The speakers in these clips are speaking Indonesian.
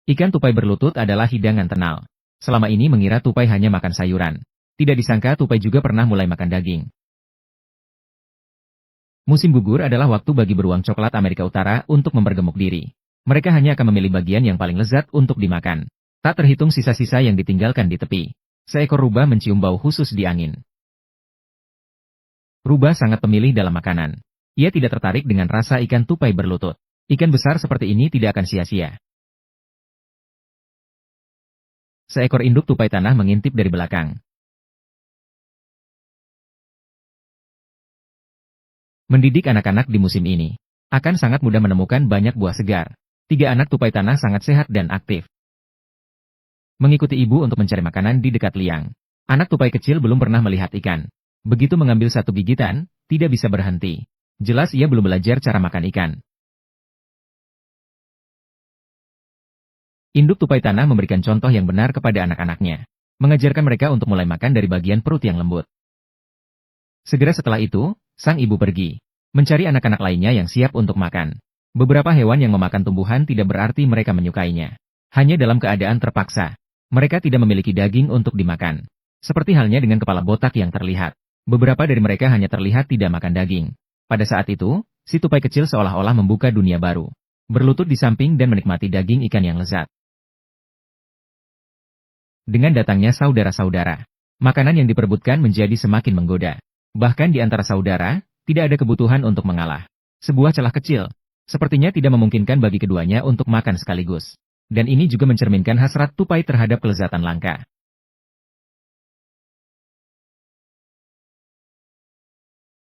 Ikan tupai berlutut adalah hidangan terkenal. Selama ini mengira tupai hanya makan sayuran. Tidak disangka tupai juga pernah mulai makan daging. Musim gugur adalah waktu bagi beruang coklat Amerika Utara untuk mempergemuk diri. Mereka hanya akan memilih bagian yang paling lezat untuk dimakan. Tak terhitung sisa-sisa yang ditinggalkan di tepi. Seekor rubah mencium bau khusus di angin. Rubah sangat pemilih dalam makanan. Ia tidak tertarik dengan rasa ikan tupai berlutut. Ikan besar seperti ini tidak akan sia-sia. Seekor induk tupai tanah mengintip dari belakang. Mendidik anak-anak di musim ini akan sangat mudah menemukan banyak buah segar. 3 anak tupai tanah sangat sehat dan aktif. Mengikuti ibu untuk mencari makanan di dekat liang. Anak tupai kecil belum pernah melihat ikan. Begitu mengambil satu gigitan, tidak bisa berhenti. Jelas ia belum belajar cara makan ikan. Induk tupai tanah memberikan contoh yang benar kepada anak-anaknya. Mengajarkan mereka untuk mulai makan dari bagian perut yang lembut. Segera setelah itu, sang ibu pergi. Mencari anak-anak lainnya yang siap untuk makan. Beberapa hewan yang memakan tumbuhan tidak berarti mereka menyukainya. Hanya dalam keadaan terpaksa. Mereka tidak memiliki daging untuk dimakan. Seperti halnya dengan kepala botak yang terlihat. Beberapa dari mereka hanya terlihat tidak makan daging. Pada saat itu, si tupai kecil seolah-olah membuka dunia baru. Berlutut di samping dan menikmati daging ikan yang lezat. Dengan datangnya saudara-saudara, makanan yang diperebutkan menjadi semakin menggoda. Bahkan di antara saudara, tidak ada kebutuhan untuk mengalah. Sebuah celah kecil, sepertinya tidak memungkinkan bagi keduanya untuk makan sekaligus. Dan ini juga mencerminkan hasrat tupai terhadap kelezatan langka.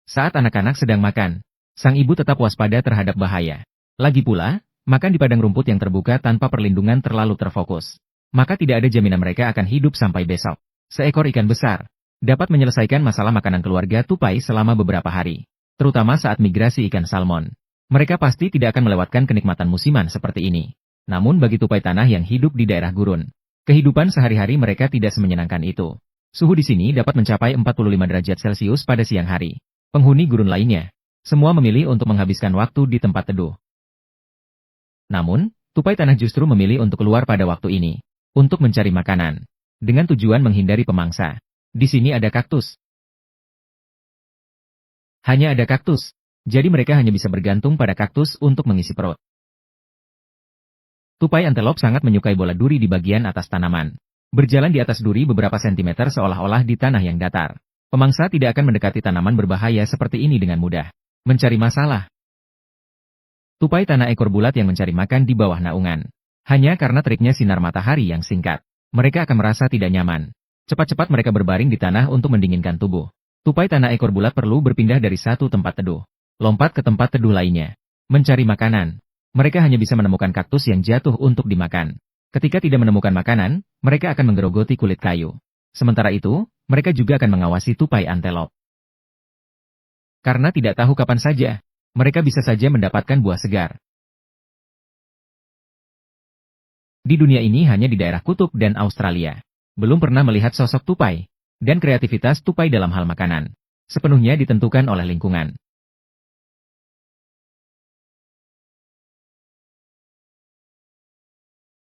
Saat anak-anak sedang makan, sang ibu tetap waspada terhadap bahaya. Lagi pula, makan di padang rumput yang terbuka tanpa perlindungan terlalu terfokus. Maka tidak ada jaminan mereka akan hidup sampai besok. Seekor ikan besar dapat menyelesaikan masalah makanan keluarga tupai selama beberapa hari. Terutama saat migrasi ikan salmon. Mereka pasti tidak akan melewatkan kenikmatan musiman seperti ini. Namun bagi tupai tanah yang hidup di daerah gurun, kehidupan sehari-hari mereka tidak semenyenangkan itu. Suhu di sini dapat mencapai 45 derajat Celcius pada siang hari. Penghuni gurun lainnya, semua memilih untuk menghabiskan waktu di tempat teduh. Namun, tupai tanah justru memilih untuk keluar pada waktu ini, untuk mencari makanan, dengan tujuan menghindari pemangsa. Di sini ada kaktus. Hanya ada kaktus, jadi mereka hanya bisa bergantung pada kaktus untuk mengisi perut. Tupai antelop sangat menyukai bola duri di bagian atas tanaman. Berjalan di atas duri beberapa sentimeter seolah-olah di tanah yang datar. Pemangsa tidak akan mendekati tanaman berbahaya seperti ini dengan mudah. Mencari masalah. Tupai tanah ekor bulat yang mencari makan di bawah naungan. Hanya karena triknya sinar matahari yang singkat. Mereka akan merasa tidak nyaman. Cepat-cepat mereka berbaring di tanah untuk mendinginkan tubuh. Tupai tanah ekor bulat perlu berpindah dari satu tempat teduh. Lompat ke tempat teduh lainnya. Mencari makanan. Mereka hanya bisa menemukan kaktus yang jatuh untuk dimakan. Ketika tidak menemukan makanan, mereka akan menggerogoti kulit kayu. Sementara itu, mereka juga akan mengawasi tupai antelop. Karena tidak tahu kapan saja, mereka bisa saja mendapatkan buah segar. Di dunia ini hanya di daerah kutub dan Australia. Belum pernah melihat sosok tupai, dan kreativitas tupai dalam hal makanan. Sepenuhnya ditentukan oleh lingkungan.